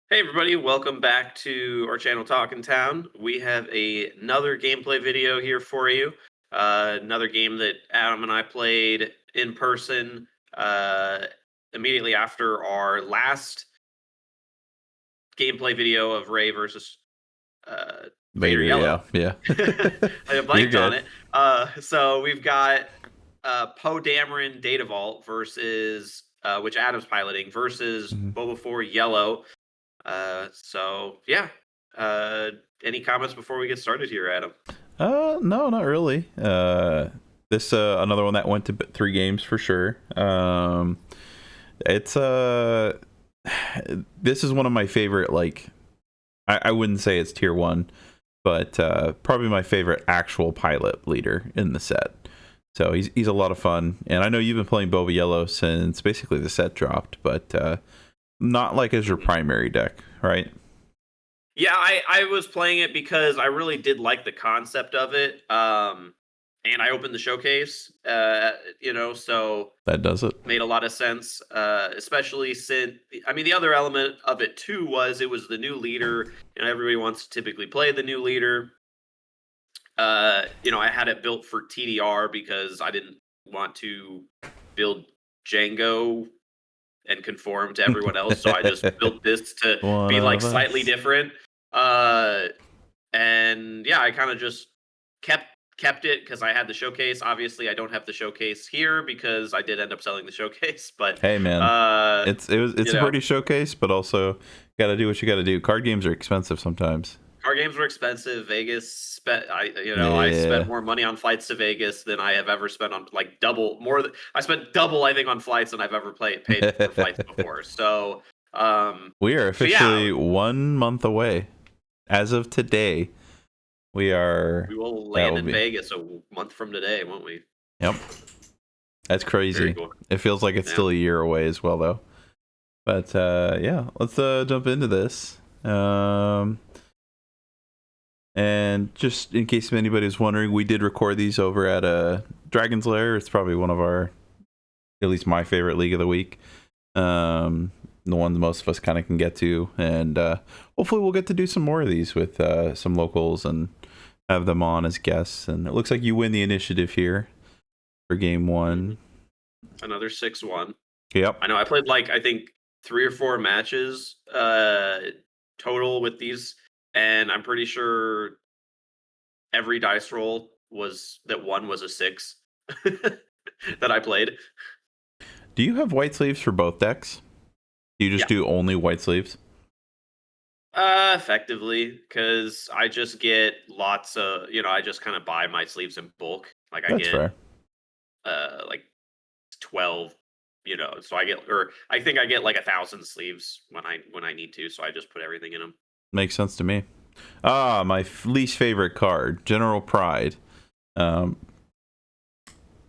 Hey everybody, welcome back to our channel Talkin' Town. We have another gameplay video here for you. Another game that Adam and I played in person immediately after our last gameplay video of Ray versus Vader Vader, yeah, Yellow. yeah. I You're blanked on good. it. So we've got Poe Data Vault versus which Adam's piloting versus Mhm. Boba Yellow. So yeah. Uh, any comments before we get started here, Adam? No, not really. This another one that went to 3 games for sure. It's this is one of my favorite. Like, I wouldn't say it's tier one, but probably my favorite actual pilot leader in the set. So he's a lot of fun, and I know you've been playing Boba Yellow since basically the set dropped, but not like as your primary deck, right? Yeah, I was playing it because I really did like the concept of it. And I opened the showcase, so That does it. made a lot of sense. Especially since I mean the other element of it too was it was the new leader, and everybody wants to typically play the new leader. I had it built for TDR because I didn't want to build Django and conform to everyone else. So I just built this to One be like of slightly us. different. Uh, and yeah, I kind of just kept kept it because I had the showcase. Obviously, I don't have the showcase here because I did end up selling the showcase. But Hey man, uh, it's you a know, pretty showcase, but also got to do what you got to do. Card games are expensive sometimes. card games were expensive. Vegas spent I spent Yeah, more money on flights to Vegas than I have ever spent on like double more than I spent double I think on flights than I've ever paid for flights before. we are So yeah, officially 1 month away. As of today, we are. we will That land will in be. Vegas a month from today, won't we? Yep, that's Very crazy. cool. It feels like it's Yeah. still a year away as well, though. But yeah, let's jump into this. And just in case anybody was wondering, we did record these over at Dragon's Lair. It's probably one of our, at least my favorite league of the week. The one most of us kind of can get to, and hopefully we'll get to do some more of these with some locals and have them on as guests. And it looks like you win the initiative here for game Mhm. one. Another 6-1. Yep, I know I played like I think 3 or 4 matches total with these, and I'm pretty sure every dice roll was that one was a 6 that I played. do you have white sleeves for both decks? Do you just Yeah. do only white sleeves? Effectively, because I just get lots of, I just kind of buy my sleeves in bulk. Like I That's get fair. like 12, so I get, or I think I get like 1,000 sleeves when I need to, so I just put everything in them. Makes sense to me. Ah, my least favorite card, General Pride. Um,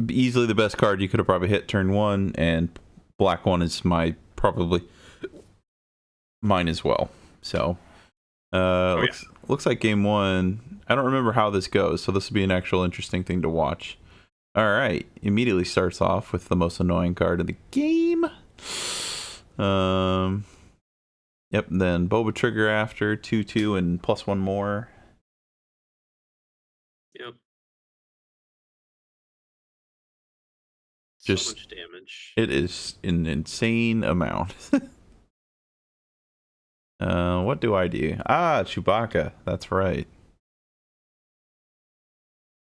Easily the best card you could have probably hit turn one, and black one is my probably mine as well. So Oh yeah. looks like game one. I don't remember how this goes, so this will be an actual interesting thing to watch. All right, immediately starts off with the most annoying card of the game. Um, yep. Then Boba Trigger after 2/2 and +1 more. Yep. So Just much damage. it is an insane amount. What do I do? Ah, Chewbacca. That's right.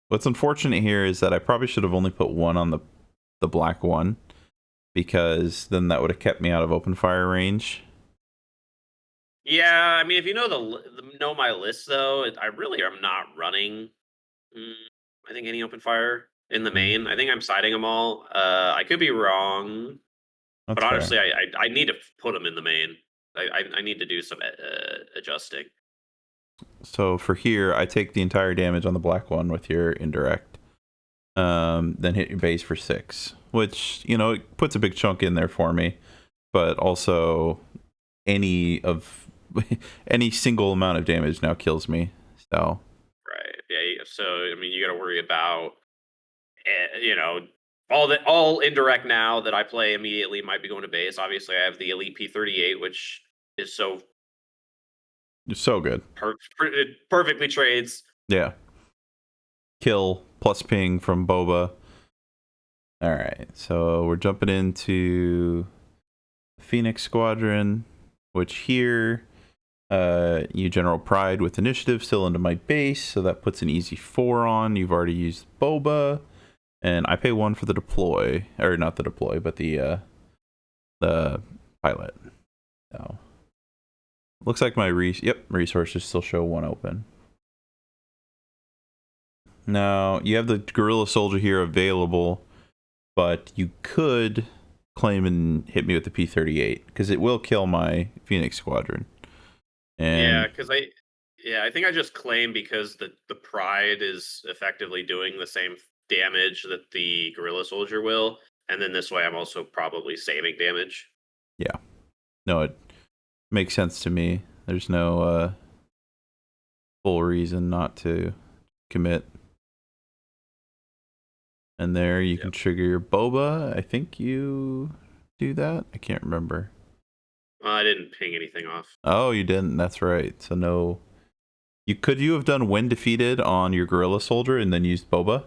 What's unfortunate here is that I probably should have only put one on the black one, because then that would have kept me out of open fire range. Yeah, I mean, if you know know my list though, I really am not running. mm, I think any open fire in the Mm, main. I think I'm siding them all. I could be wrong, but that's fair. honestly, I need to put them in the main. I need to do some adjusting. So for here, I take the entire damage on the black one with your indirect. Then hit your base for 6, which it puts a big chunk in there for me. But also, any of any single amount of damage now kills me. So Right. Yeah. So I mean, you got to worry about all indirect now that I play immediately might be going to base. Obviously, I have the Elite P38, which is so It's so good. It perfectly trades. Yeah. Kill plus ping from Boba. All right, so we're jumping into Phoenix Squadron, which here you General Pride with initiative still into my base, so that puts an easy 4 on. You've already used Boba, and I pay 1 for the deploy, or not the deploy, but the pilot. So looks like my resources still show 1 open. Now you have the Guerrilla Soldier here available, but you could claim and hit me with the P-38 because it will kill my Phoenix Squadron. And I think I just claim because the Pride is effectively doing the same damage that the Guerrilla Soldier will, and then this way I'm also probably saving damage. yeah, no, it makes sense to me. There's no full reason not to commit. And there you can trigger your Boba. I think you do that. I can't remember. I didn't ping anything off. Oh, you didn't. That's right. So no. You have done when defeated on your Guerrilla Soldier and then used Boba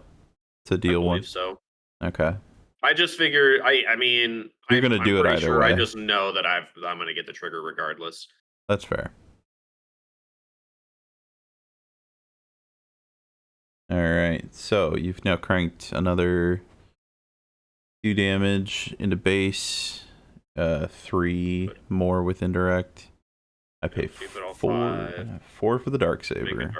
to deal I believe 1? so. Okay. I just figure. I mean, You're gonna do it either way. I just know that I'm gonna get the trigger regardless. That's fair. All right, so you've now cranked another 2 damage into base, 3 more with indirect. I pay 4 for the Dark Saber.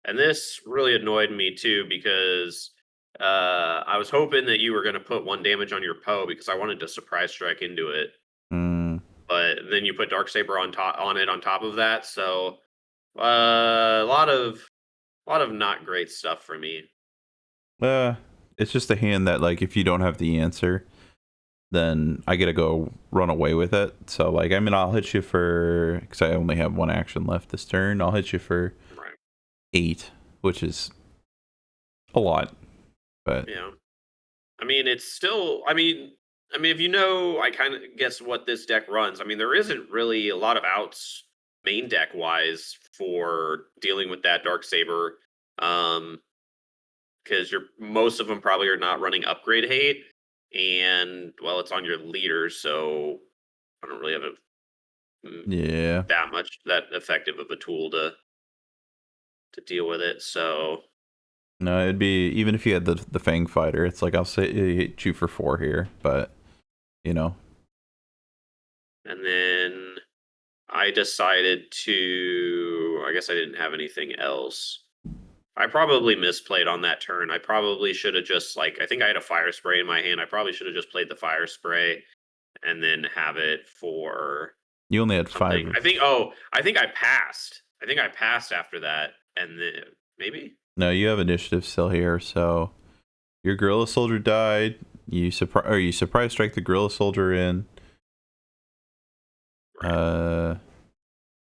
And this really annoyed me too because I was hoping that you were going to put 1 damage on your Poe because I wanted to surprise strike into it. But then you put Dark Saber on top of that, so a lot of not great stuff for me. It's just a hand that, like, if you don't have the answer, then I gotta go run away with it. So, like, I mean, I'll hit you for, because I only have 1 action left this turn, I'll hit you for 8, which is a lot. But yeah, I mean, it's still. I mean, if you know, I kind of guess what this deck runs. I mean, there isn't really a lot of outs main deck wise for dealing with that Dark Saber, because most of them probably are not running upgrade hate, and well, it's on your leader, so I don't really have that effective of a tool to deal with it. So no, it'd be, even if you had the Fang Fighter, it's like I'll say hit you for 4 here, but you know. And then I decided to. I guess I didn't have anything else. I probably misplayed on that turn. I probably should have just I think I had a fire spray in my hand. I probably should have just played the fire spray and then have it for. You only had something. 5. I think I passed. I think I passed after that, and then maybe. No, you have initiative still here. So your Guerrilla Soldier died. You surprise strike the Guerrilla Soldier in. Right.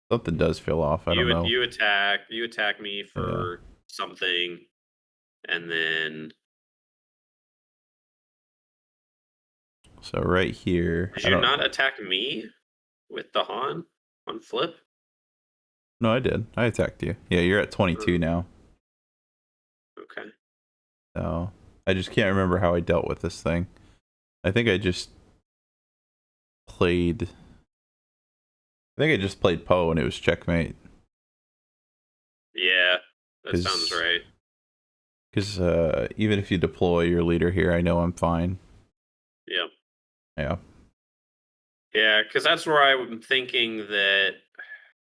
Something does feel off. I don't know. You attack me for something, and then. So right here. Did you not attack me with the Han on flip? No, I did. I attacked you. Yeah, you're at 22 now. Okay. So I just can't remember how I dealt with this thing. I think I just played. Poe and it was checkmate. Yeah, that sounds right. Because even if you deploy your leader here, I know I'm fine. Yep. Yeah. Yeah, because that's where I'm thinking that.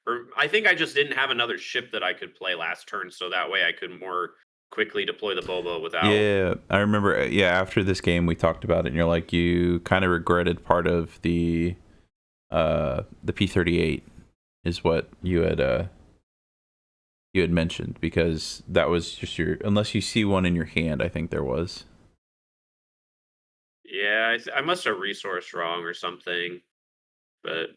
Or I think I just didn't have another ship that I could play last turn, so that way I could more quickly deploy the Boba without. Yeah, I remember. Yeah, after this game, we talked about it, and you're like, you kind of regretted part of the P-38 is what you had mentioned, because that was just unless you see one in your hand, I think there was. Yeah, I must have resourced wrong or something, but.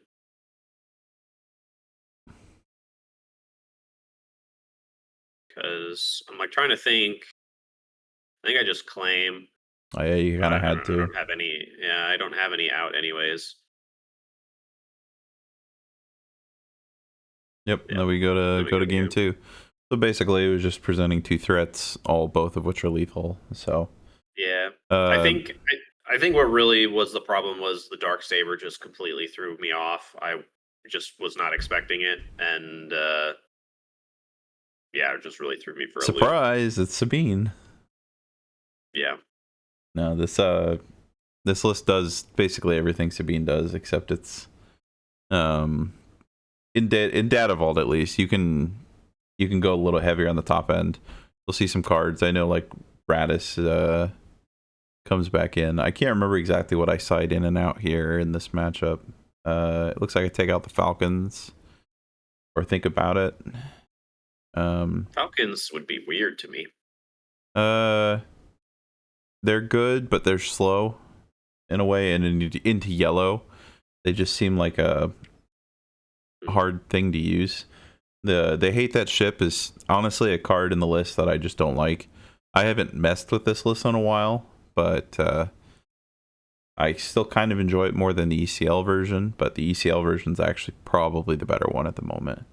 Because I'm trying to think. I think I just claim. Oh yeah, you kind of had to. I don't have any. Yeah, I don't have any out anyways. Yep. Yeah. And then we go Then to we go to game game. 2. So basically, it was just presenting two threats, both of which are lethal. So, Yeah, I uh, think I think what really was the problem was the dark saber just completely threw me off. I just was not expecting it, and yeah, it just really threw me for a loop. surprise, it's Sabine. Yeah, No, this list does basically everything Sabine does, except it's um in Data Vault at least you can go a little heavier on the top end. You'll see some cards. I know like Radis comes back in. I can't remember exactly what I side in and out here in this matchup. It looks like I take out the Falcons or think about it. Falcons would be weird to me. Uh, they're good, but they're slow in a way, and into yellow, they just seem like a hard thing to use. The hate that ship is honestly a card in the list that I just don't like. I haven't messed with this list in a while, but I still kind of enjoy it more than the ECL version. But the ECL version is actually probably the better one at the moment.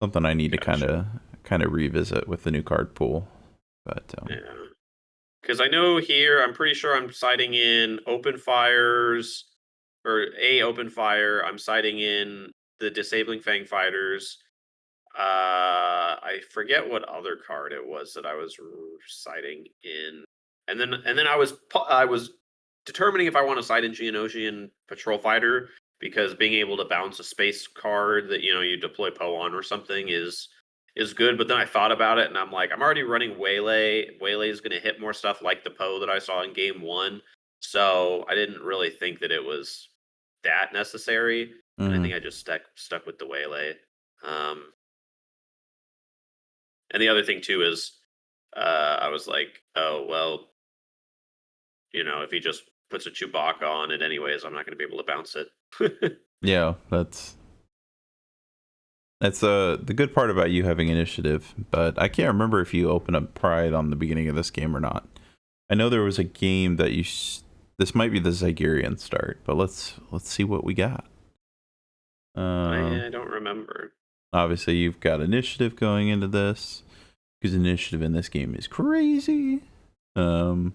Something I need to Gotcha. kind of revisit with the new card pool. But Yeah, because I know here, I'm pretty sure I'm citing in open fires or a open fire. I'm citing in the disabling fang fighters. I forget what other card it was that I was citing in, and then I was determining if I want to cite in Geonosian Patrol Fighter because being able to bounce a space card that you deploy Poe on or something is good. But then I thought about it and I'm like, I'm already running Waylay. Waylay is going to hit more stuff like the Poe that I saw in Game One, so I didn't really think that it was that necessary, and I mhm. think I just stuck with the Waylay. Um, and the other thing too is, I was like, oh well, if he just puts a Chewbacca on it anyways, I'm not going to be able to bounce it. Yeah, that's the good part about you having initiative. But I can't remember if you open up Pride on the beginning of this game or not. I know there was a game that this might be the Zygerian start, but let's see what we got. I don't remember. Obviously, you've got initiative going into this because initiative in this game is crazy. Um,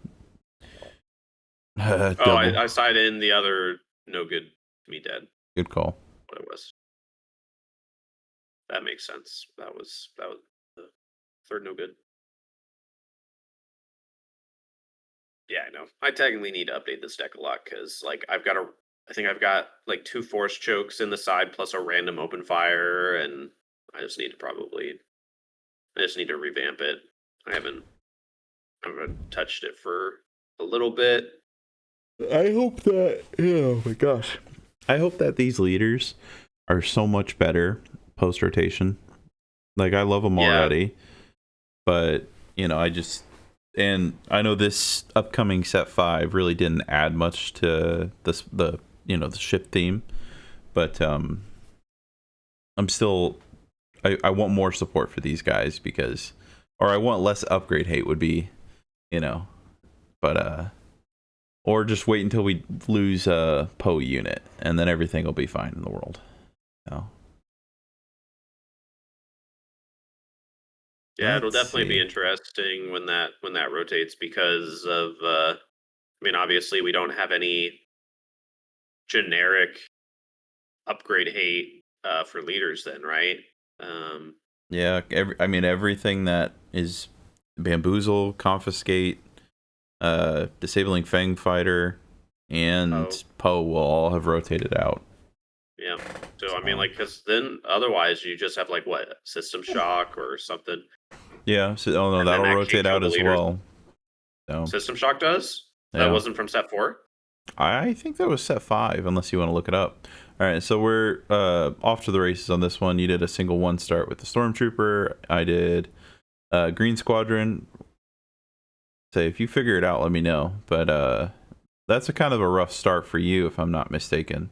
Oh, double. I side in the other no good to me dead. Good call. What it was. That makes sense. That was the third no good. Yeah, I know. I technically need to update this deck a lot because like I think I've got like two force chokes in the side plus a random open fire, and I just need to probably I just need to revamp it. I haven't touched it for a little bit. I hope that. Oh my gosh. I hope that these leaders are so much better post rotation. Like I love them Yeah. already, but and I know this upcoming set 5 really didn't add much to the ship theme, but I'm still I want more support for these guys or I want less upgrade hate would be, you know, but or just wait until we lose a Poe unit and then everything will be fine in the world. So Yeah, it'll let's definitely be see. interesting when that rotates because of I mean obviously we don't have any generic upgrade hate for leaders then, right? Um Yeah, I mean everything that is bamboozle, confiscate, disabling Fang Fighter, oh, and Poe will all have rotated out. yeah. So I mean So like cuz then otherwise you just have like what, system shock or something, yeah, so oh no, and then that'll that rotate kicks for out the as leaders. well. So System shock does? That yeah, wasn't from set 4? I think that was set 5, unless you want to look it up. All right, so we're off to the races on this one. You did a single one start with the Stormtrooper. I did Green Squadron. Say if you figure it out, let me know. But that's a kind of a rough start for you, if I'm not mistaken.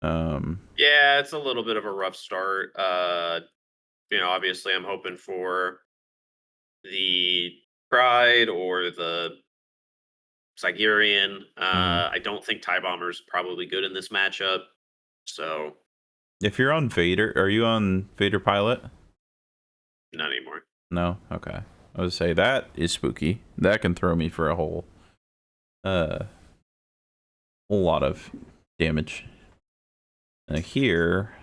Yeah, it's a little bit of a rough start. Obviously I'm hoping for the Pride or the Sigurian. Mhm. I don't think Tie Bomber's probably good in this matchup. So If you're on Vader, are you on Vader Pilot? Not anymore. No? Okay. I would say that is spooky. That can throw me for a whole lot of damage. Here,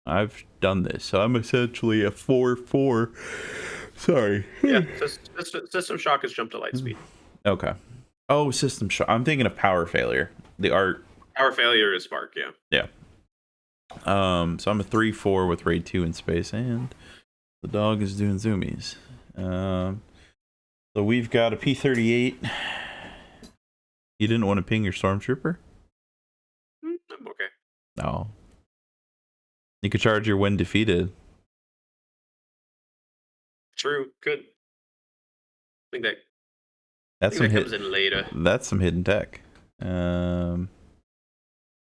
I've done this, so I'm essentially a 4/4. Sorry. Yeah, system shock has jumped to light speed. Okay. Oh, system shock. I'm thinking of power failure. The art. Power failure is spark, yeah. Yeah. So I'm a 3/4 with raid 2 in space, and the dog is doing zoomies. So we've got a P-38. You didn't want to ping your stormtrooper? I'm okay. No. You could charge your when defeated. True, good. I think That's that comes in later. That's some hidden tech. So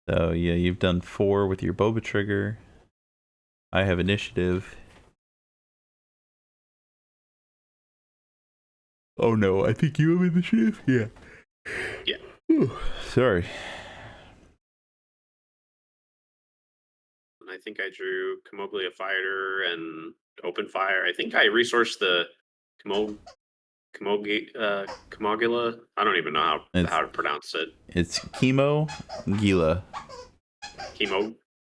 yeah, you've done 4 with your Boba trigger. I have initiative. Oh no, I think you have initiative. Yeah. Yeah. Whew, sorry. I think I drew Kamoglia Fighter and Open Fire. I think I resourced the Kamogula. I don't even know how to pronounce it. It's Chemo Gila.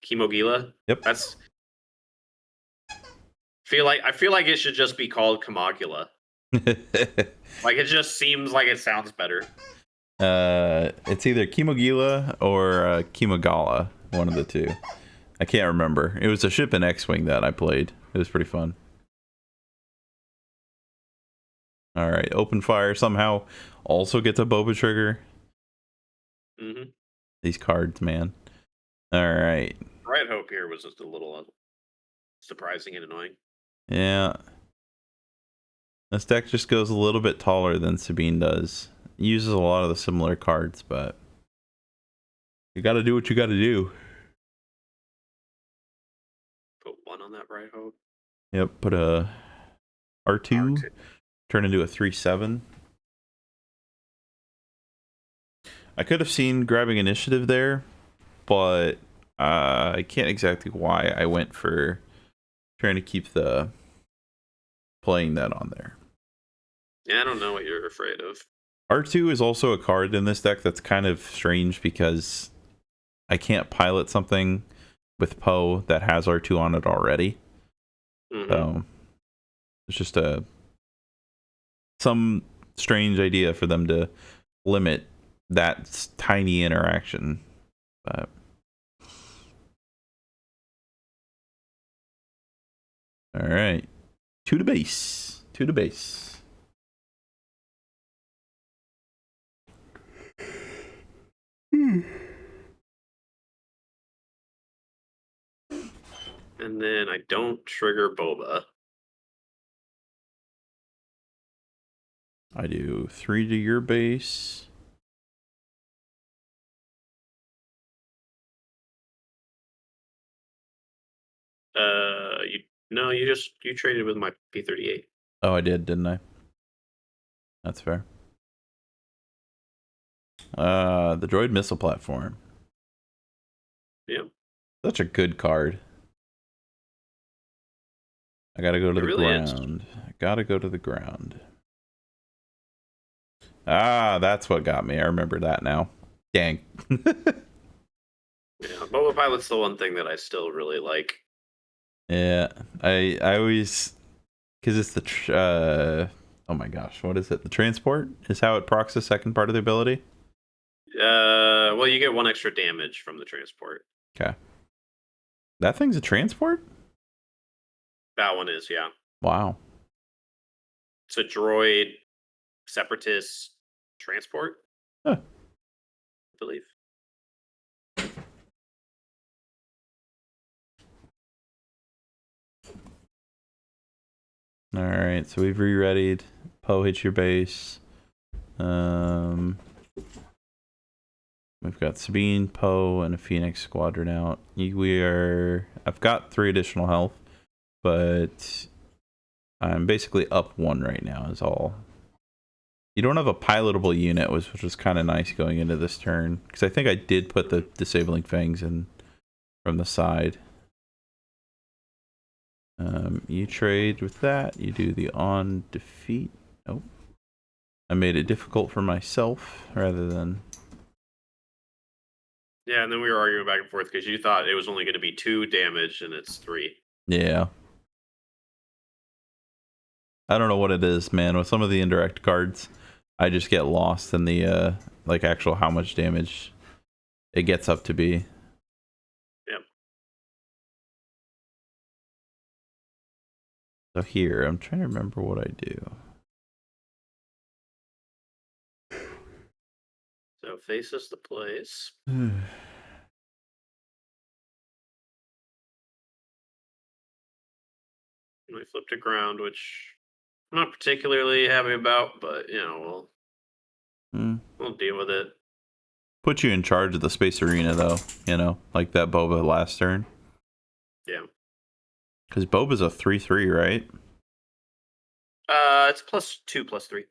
Kimogila. Yep. That's. I feel like it should just be called Kamogula. Like it just seems like it sounds better. It's either Kimogila or Kimogala, one of the two. I can't remember. It was a ship in X-Wing that I played. It was pretty fun. Alright, Open Fire somehow also gets a Boba trigger. Mm-hmm. These cards, man. Alright. Bright Hope here was just a little surprising and annoying. Yeah. This deck just goes a little bit taller than Sabine does. It uses a lot of the similar cards, but you gotta do what you gotta do. Put 1 on that Bright Hope. Yep, put a R2. Turn into a 3/7. I could have seen grabbing initiative there, but I can't exactly why I went for trying to keep the playing that on there. Yeah, I don't know what you're afraid of. R2 is also a card in this deck that's kind of strange because I can't pilot something with Poe that has R2 on it already. Mm-hmm. So it's just some strange idea for them to limit that tiny interaction. But all right, to the base. And then I don't trigger Boba. I do 3 to your base. You traded with my P-38. Oh, I did, didn't I? That's fair. The droid missile platform. Yeah. Such a good card. I gotta go to the ground. I gotta go to the ground. Ah, that's what got me. I remember that now. Dang. Yeah, Boba Pilot's the one thing that I still really like. Yeah, I always, because it's the oh my gosh, what is it? The transport is how it procs the second part of the ability. Well, you get 1 extra damage from the transport. Okay. That thing's a transport? That one is, yeah. Wow. It's a droid separatist transport. Huh. I believe. All right, so we've re-readied. Poe hits your base. We've got Sabine, Poe, and a Phoenix squadron out. I've got 3 additional health, but I'm basically up 1 right now is all. You don't have a pilotable unit, which was kind of nice going into this turn, because I think I did put the disabling fangs in from the side. You trade with that. You do the on defeat. Nope. I made it difficult for myself rather than... Yeah, and then we were arguing back and forth because you thought it was only going to be 2 damage, and it's 3. Yeah. I don't know what it is, man. With some of the indirect cards, I just get lost in the, like, actual how much damage it gets up to be. Yep. So here, I'm trying to remember what I do. So faces the place. We flipped to ground, which I'm not particularly happy about, but we'll deal with it. Put you in charge of the space arena, though. Like that Boba last turn. Yeah. Because Boba's a 3/3, right? It's +2, +3.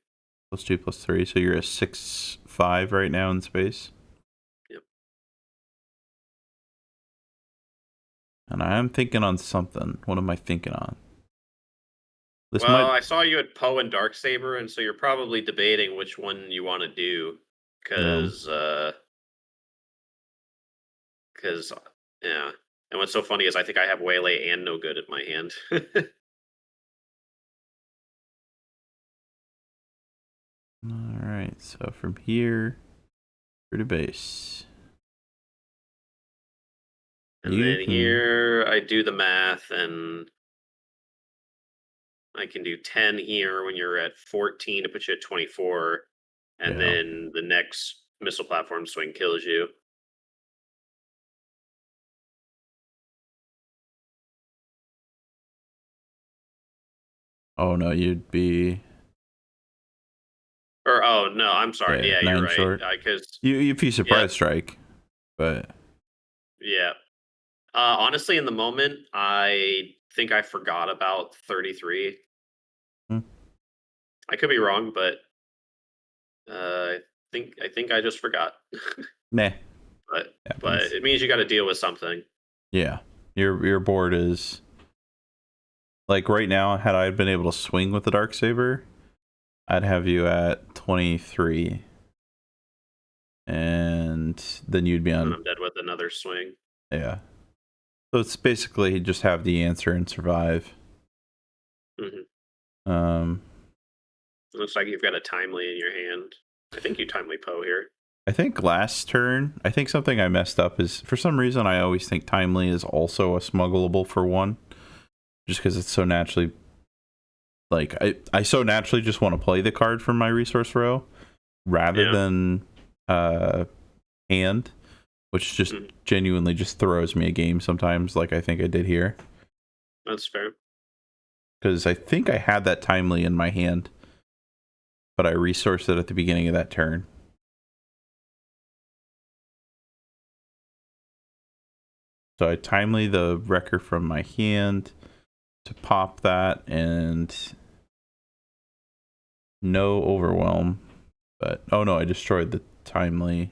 +2, +3. So you're a 6/5 right now in space. Yep. And I am thinking on something. What am I thinking on? I saw you at Poe and Darksaber, and so you're probably debating which one you want to do, because yeah. And what's so funny is I think I have Waylay and No Good in my hand. All right. So from here to base. And then here I do the math, and I can do 10 here when you're at 14 to put you at 24, and then the next missile platform swing kills you. Oh no, you'd be... Or no, I'm sorry. Yeah, you're right. Short. Because you'd be surprise strike, but yeah. Honestly, in the moment, I think I forgot about 33. I could be wrong, but I think I just forgot. Nah. But it means you got to deal with something. Yeah, your board is like right now. Had I been able to swing with the Darksaber, I'd have you at 23, and then you'd be on. And I'm dead with another swing. Yeah. So it's basically just have the answer and survive. Looks like you've got a Timely in your hand. I think you Timely Poe here. I think last turn, I think something I messed up is, for some reason, I always think Timely is also a smuggleable for 1. Just because it's so naturally... Like, I so naturally just want to play the card from my resource row rather than hand, which just genuinely just throws me a game sometimes, like I think I did here. That's fair. Because I think I had that Timely in my hand, but I resourced it at the beginning of that turn. So I Timely the Wrecker from my hand to pop that, and no Overwhelm. But oh no, I destroyed the Timely.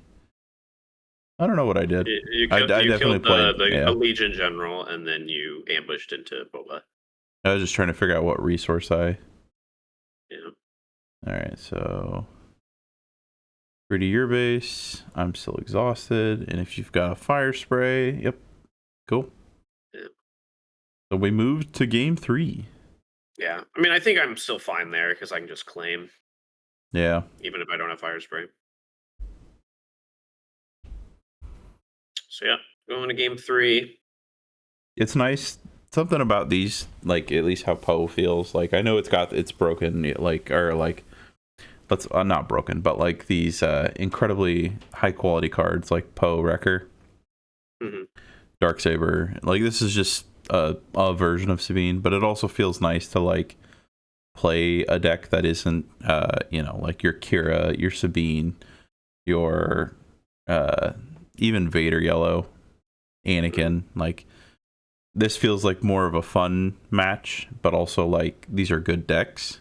I don't know what I did. I definitely killed the Legion General, and then you ambushed into Boba. I was just trying to figure out what resource I... Yeah. Alright, so... Free to your base. I'm still exhausted. And if you've got a fire spray... Yep. Cool. Yeah. So we moved to game 3. Yeah. I mean, I think I'm still fine there, because I can just claim. Yeah. Even if I don't have fire spray. So yeah, going to game 3. It's nice. Something about these, like at least how Poe feels. Like I know it's broken, like let's not broken, but like these incredibly high quality cards like Poe Wrecker, Darksaber. Like this is just a version of Sabine, but it also feels nice to like play a deck that isn't like your Kira, your Sabine, your even Vader Yellow, Anakin. Like this feels like more of a fun match, but also like these are good decks.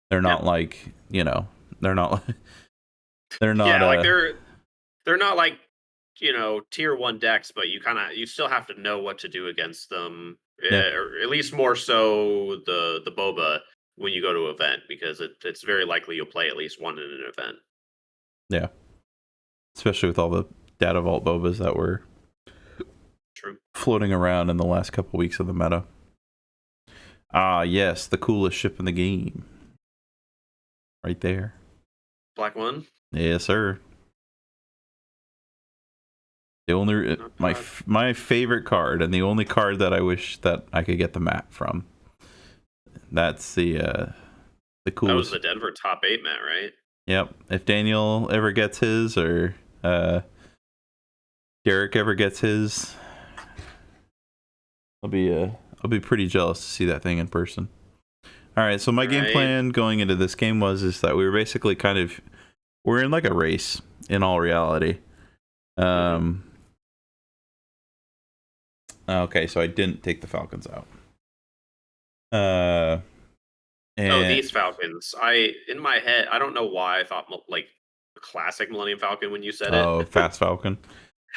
They're not like they're not. They're not. Yeah, like they're not like tier 1 decks, but you still have to know what to do against them. Yeah. Or at least more so the Boba when you go to an event, because it's very likely you'll play at least one in an event. Yeah. Especially with all the Data Vault Bobas that were True. floating around in the last couple weeks of the meta. Ah, yes, the coolest ship in the game. Right there. Black one. Yes, sir. The only Not bad. my favorite card, and the only card that I wish that I could get the map from. That's the That was coolest. the Denver top 8 mat, right? Yep. If Daniel ever gets his, or Derek ever gets his, I'll be pretty jealous to see that thing in person. All right, so my game Right. plan going into this game is that we were basically we're in like a race in all reality. Okay, so I didn't take the Falcons out. And These Falcons. In my head, I don't know why I thought like a classic Millennium Falcon when you said it. Fast Falcon.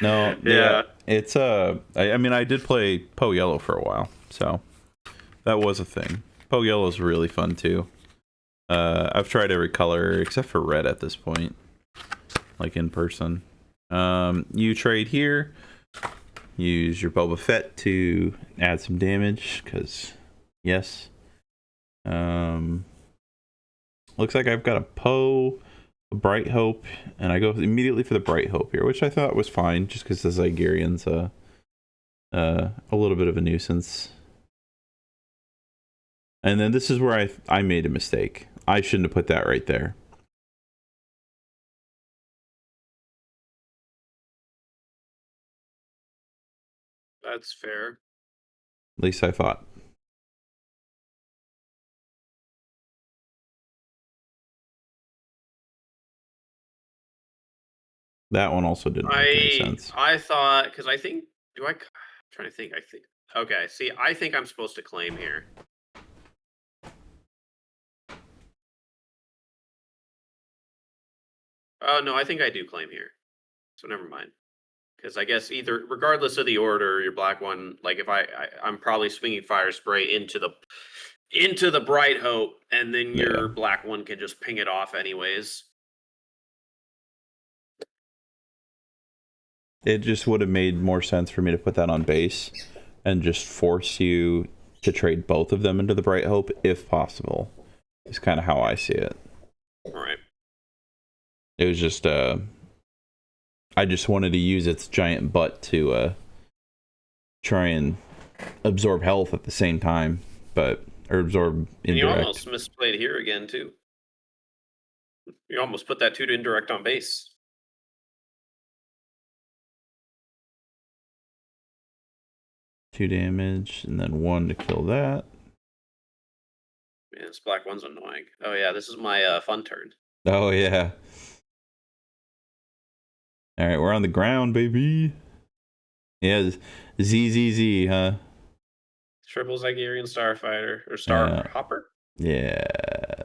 No, Yeah. it's I mean, I did play Poe Yellow for a while, so that was a thing. Poe Yellow is really fun too. I've tried every color except for red at this point, like in person. You trade here. Use your Boba Fett to add some damage, because yes. Looks like I've got a Poe, a Bright Hope, and I go immediately for the Bright Hope here, which I thought was fine, just because the Zygerian's a little bit of a nuisance. And then this is where I made a mistake. I shouldn't have put that right there. That's fair. At least I thought. That one also didn't make any sense. I thought, because I think I'm trying to think. I think okay. See, I think I'm supposed to claim here. Oh no, I think I do claim here. So never mind. Because I guess either, regardless of the order, your black one, like if I'm probably swinging fire spray into the Bright Hope, and then your Yeah. black one can just ping it off anyways. It just would have made more sense for me to put that on base and just force you to trade both of them into the Bright Hope if possible. Is kind of how I see it. All right. It was just I just wanted to use its giant butt to try and absorb health at the same time, or absorb indirect. You almost misplayed here again too. You almost put that 2 to indirect on base. 2 damage, and then 1 to kill that. Man, this black one's annoying. Oh yeah, this is my fun turn. Oh yeah. All right, we're on the ground, baby. Yeah, ZZZ, huh? Triple Zygerian Starfighter or Star Hopper? Yeah,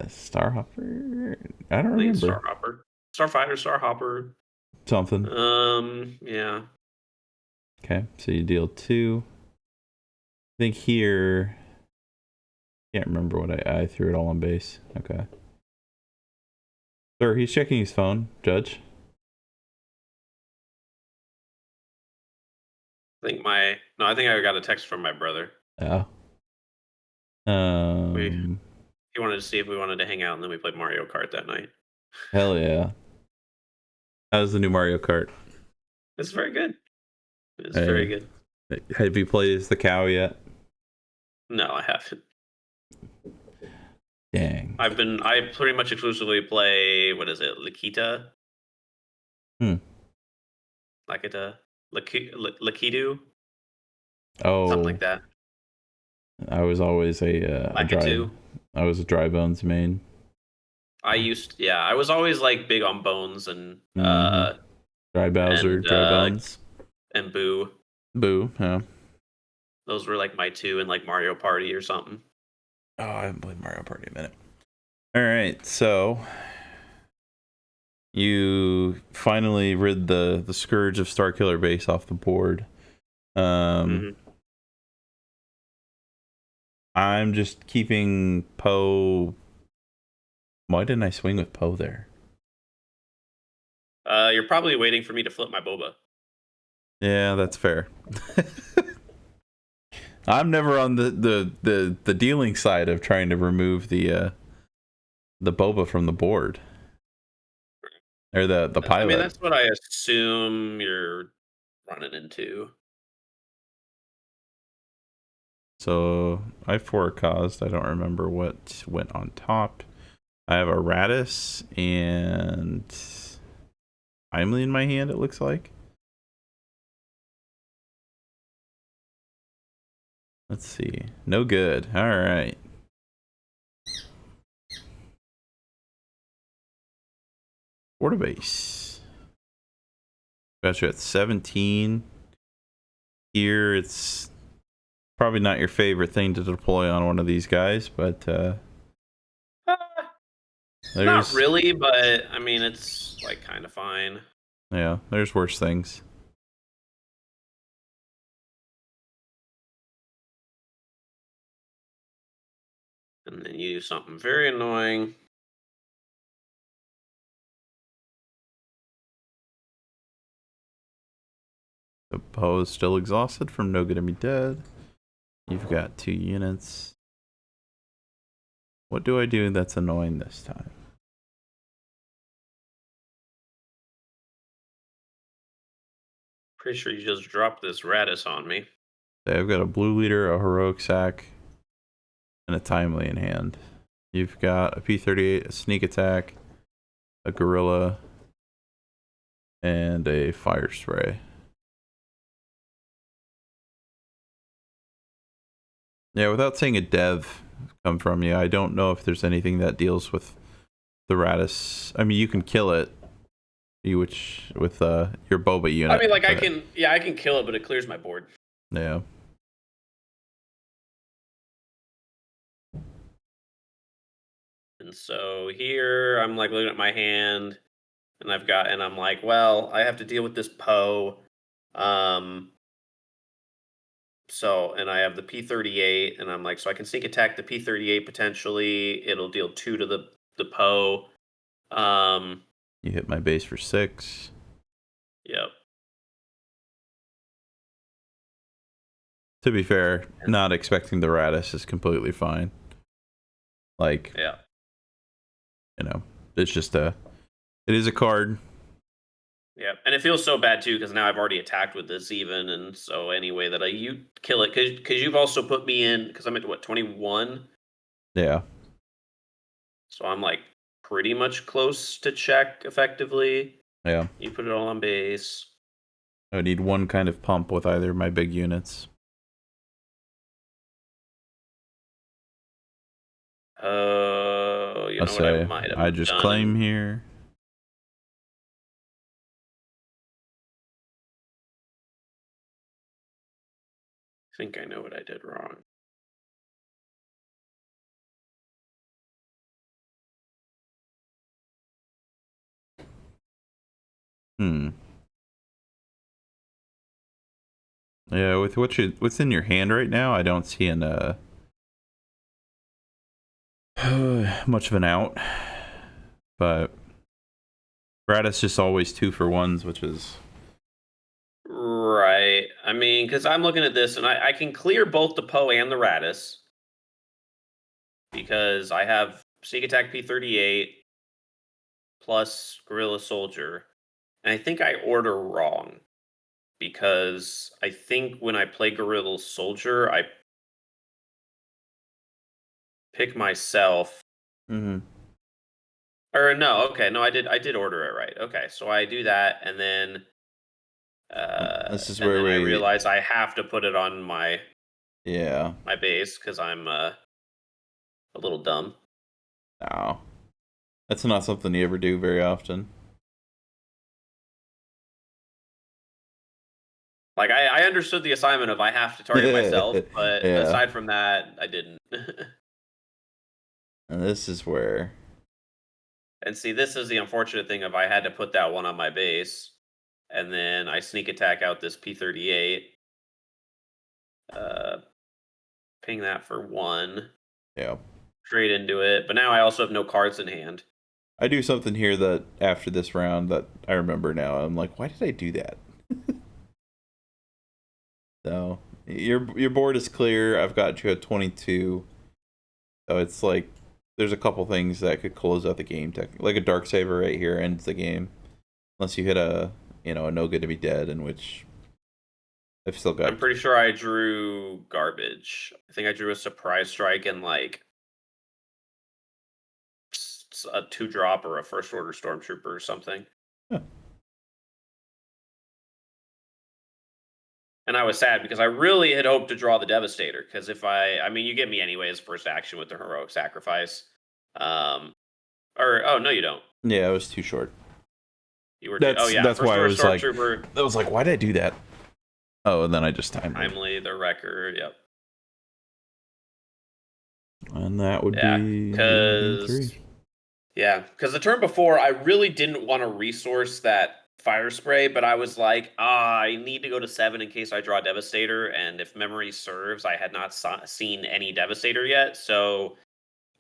Starhopper. I don't I think it's remember. Star Hopper. Starfighter, Star Hopper. Something. Yeah. Okay, so you deal 2. I think here. Can't remember what I threw it all on base. Okay. Sir, he's checking his phone, Judge. I think I got a text from my brother. Oh. He wanted to see if we wanted to hang out, and then we played Mario Kart that night. Hell yeah. How's the new Mario Kart? It's very good. It's very good. Have you played as the cow yet? No, I haven't. Dang. I pretty much exclusively play, what is it, Lakita? Lakita? Lakitu? Oh. Something like that. I was always a dry bones main. I was always like big on bones and Dry Bowser, dry bones. And Boo. Boo, yeah. Those were like my 2 in like Mario Party or something. Oh, I haven't played Mario Party in a minute. All right, so You finally rid the scourge of Starkiller Base off the board. Mm-hmm. I'm just keeping Poe. Why didn't I swing with Poe there? You're probably waiting for me to flip my Boba. Yeah, that's fair. I'm never on the dealing side of trying to remove the Boba from the board. Or the I mean, pilot. that's what I assume you're running into. So I forecast. I don't remember what went on top. I have a Radis and Timely in my hand, it looks like. Let's see. No good. All right. Border base. Got you at 17. Here, it's probably not your favorite thing to deploy on one of these guys, but Not there's really, but I mean, it's like kind of fine. yeah, there's worse things. And then you do something very annoying. The Poe is still exhausted from No Gonna Be Dead. You've got 2 units. What do I do that's annoying this time? Pretty sure you just dropped this Radis on me. I've got a blue leader, a heroic sack, and a timely in hand. You've got a P-38, a sneak attack, a gorilla, and a fire spray. Yeah, without seeing a dev come from you, I don't know if there's anything that deals with the Radis. I mean, you can kill it, which with your Boba unit. I mean, like I can kill it, but it clears my board. Yeah. And so here I'm like looking at my hand, and I'm like, well, I have to deal with this Poe. So, and I have the P-38, and I'm like, so I can sneak attack the P-38 potentially. It'll deal 2 to the Poe. You hit my base for 6. Yep. To be fair, not expecting the Radis is completely fine. Like, Yeah. you know, it's just it is a card. Yeah, and it feels so bad too because now I've already attacked with this even, and so any way that you kill it, because you've also put me in, because I'm at what, 21, Yeah. so I'm like pretty much close to check effectively. Yeah. You put it all on base. I would need one kind of pump with either of my big units. Oh, you I'll know what I say might have I just done. claim here. I think I know what I did wrong. Yeah, with what's in your hand right now, I don't see an much of an out. But Radis just always 2 for 1s, which is Right. I mean, because I'm looking at this, and I can clear both the Poe and the Radis because I have Sneak Attack P-38 plus Gorilla Soldier. And I think I order wrong because I think when I play Gorilla Soldier, I pick myself. Or no, okay, no, I did order it right. Okay, so I do that, and then this is and where then I we realize I have to put it on my yeah. my base because I'm a little dumb. No. That's not something you ever do very often. Like I understood the assignment of I have to target myself, but Yeah. aside from that, I didn't. And this is where And see, this is the unfortunate thing of I had to put that one on my base, and then I sneak attack out this P-38, uh, ping that for 1, Yeah. straight into it. But now I also have no cards in hand. I do something here that after this round that I remember now. I'm like, why did I do that? So your board is clear. I've got you at 22. So it's like there's a couple things that could close out the game. Like a Dark Saber right here ends the game, unless you hit a a no good to be dead, in which I've still got. I'm pretty sure I drew garbage. I think I drew a surprise strike and like a 2-drop or a first order stormtrooper or something. Huh. And I was sad because I really had hoped to draw the Devastator. Because if I mean, you get me anyways, first action with the heroic sacrifice. Oh no, you don't. Yeah, it was too short. You were. That's first why I order was like, stormtrooper. I was like, why did I do that? Oh, and then I just timed it. Timely, the record. Yep. And that would be because 3. because the turn before I really didn't want to resource that fire spray, but I was like, I need to go to 7 in case I draw Devastator, and if memory serves, I had not seen any Devastator yet, so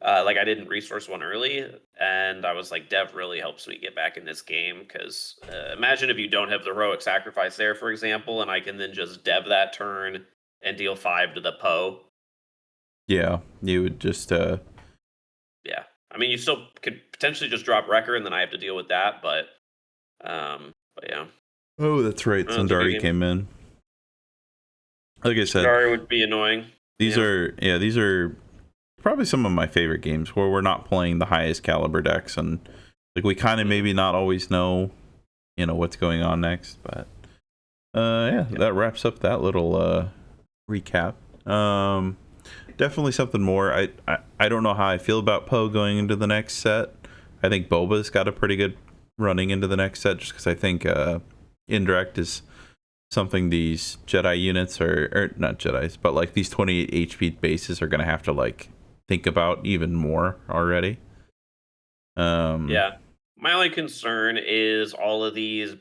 like I didn't resource one early, and I was like, Dev really helps me get back in this game, because imagine if you don't have the heroic sacrifice there, for example, and I can then just Dev that turn and deal 5 to the Poe. Yeah, you would just Yeah, I mean, you still could potentially just drop Wrecker, and then I have to deal with that, but yeah. Oh, that's right. Sundari came in. Like I said, Sundari would be annoying. These are probably some of my favorite games where we're not playing the highest caliber decks, and like we kind of maybe not always know, what's going on next. But that wraps up that little recap. Definitely something more. I don't know how I feel about Poe going into the next set. I think Boba's got a pretty good running into the next set, just because I think indirect is something these Jedi units or not Jedis, but like these 28 HP bases are gonna have to like think about even more already. Yeah, my only concern is all of these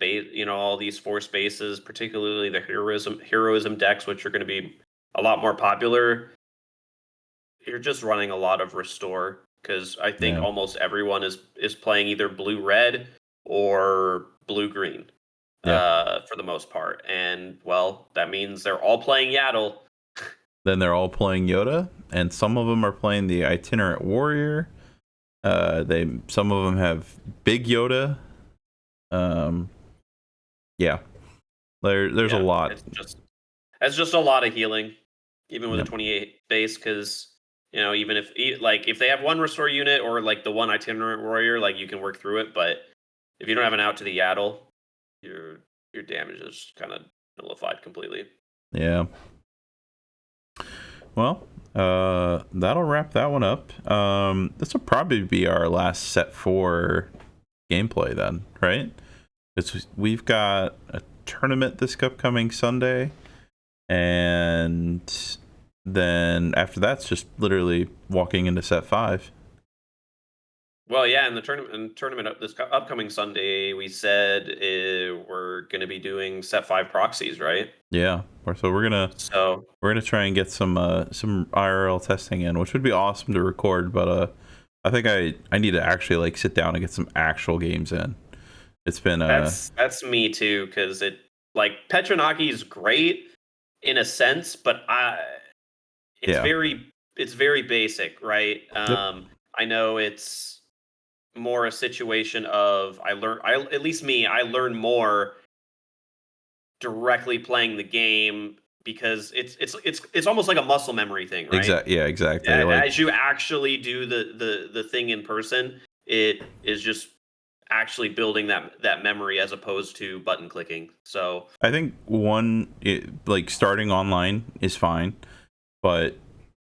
all these force bases, particularly the heroism decks, which are going to be a lot more popular. You're just running a lot of restore, because I think almost everyone is playing either blue-red or blue-green for the most part. And, well, that means they're all playing Yaddle. Then they're all playing Yoda, and some of them are playing the Itinerant Warrior. Some of them have Big Yoda. There's a lot. It's just a lot of healing, even with a 28 base, because even if they have one restore unit or like the one Itinerant Warrior, like you can work through it. But if you don't have an out to the Yaddle, your damage is kind of nullified completely. Yeah. Well, that'll wrap that one up. This will probably be our last set 4 gameplay then, right? We've got a tournament this upcoming Sunday, and then after that's just literally walking into set 5. Well, yeah, in the tournament this upcoming Sunday, we said we're going to be doing set 5 proxies, right? Yeah, so we're gonna try and get some IRL testing in, which would be awesome to record. But I think I need to actually like sit down and get some actual games in. It's been that's me too, because Petronaki is great in a sense, but it's very basic, right? Yep. I know it's more a situation of I learn more directly playing the game, because it's almost like a muscle memory thing, right? Exactly. As you actually do the thing in person, it is just actually building that memory as opposed to button clicking. So I think starting online is fine, but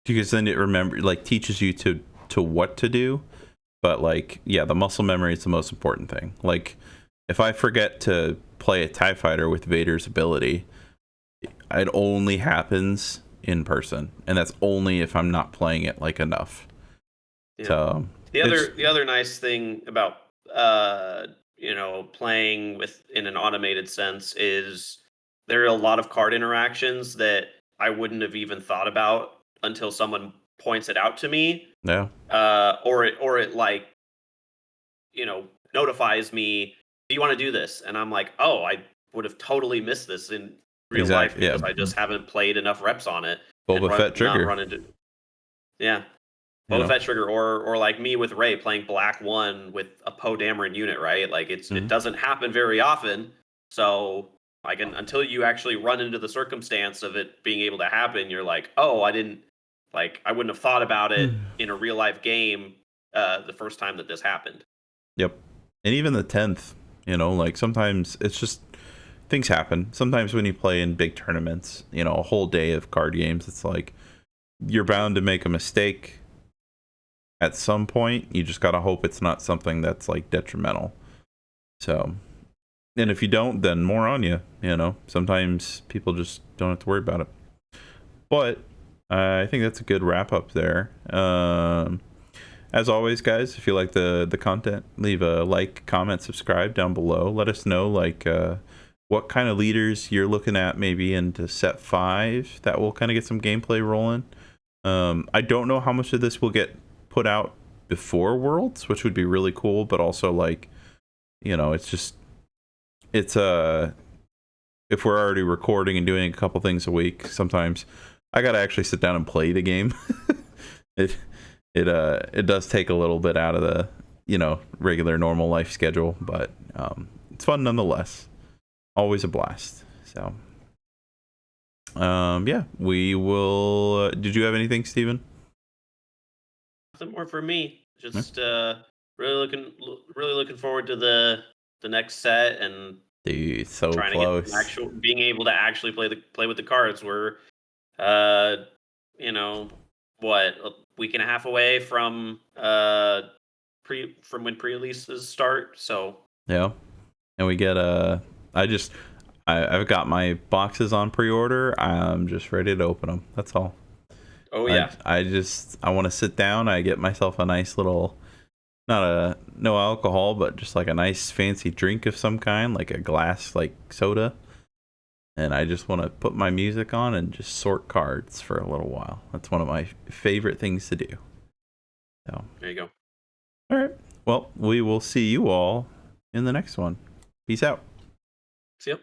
because then it teaches you to what to do. But the muscle memory is the most important thing. Like if I forget to play a TIE fighter with Vader's ability, it only happens in person, and that's only if I'm not playing it enough. Yeah. So the other nice thing about playing with in an automated sense is there are a lot of card interactions that I wouldn't have even thought about until someone points it out to me, Yeah. or it like notifies me, do you want to do this? And I'm like, oh, I would have totally missed this in real life Exactly. Yeah. because I just haven't played enough reps on it and Boba Fett not trigger. run into. Yeah. You Boba know. Fett trigger, or like me with Ray playing Black One with a Poe Dameron unit, right? Like it Mhm. doesn't happen very often. So I can until you actually run into the circumstance of it being able to happen, you're like, oh, I wouldn't have thought about it in a real life game the first time that this happened. Yep. And even the 10th, like sometimes it's just things happen. Sometimes when you play in big tournaments, a whole day of card games, it's like you're bound to make a mistake at some point. You just got to hope it's not something that's like detrimental. So, and if you don't, then more on you, Sometimes people just don't have to worry about it. But I think that's a good wrap up there. As always, guys, if you like the content, leave a like, comment, subscribe down below. Let us know what kind of leaders you're looking at maybe into set 5 that will kind of get some gameplay rolling. I don't know how much of this will get put out before Worlds, which would be really cool, but also it's if we're already recording and doing a couple things a week, sometimes I gotta actually sit down and play the game. It does take a little bit out of the regular normal life schedule, but it's fun nonetheless. Always a blast. So yeah, we will. Did you have anything, Steven? Nothing more for me. Yeah. Just really looking forward to the next set and Dude, so trying to get some close. actual being able to actually play with the cards. We're uh you know what, a week and a half away from when pre-releases start. So Yeah, and we get I've got my boxes on pre-order. I'm just ready to open them. That's all. oh yeah. I want to sit down. I get myself a nice little, no alcohol, but just like a nice fancy drink of some kind, like a glass like soda. And I just want to put my music on and just sort cards for a little while. That's one of my favorite things to do. So There you go. all right. Well, we will see you all in the next one. Peace out. See ya.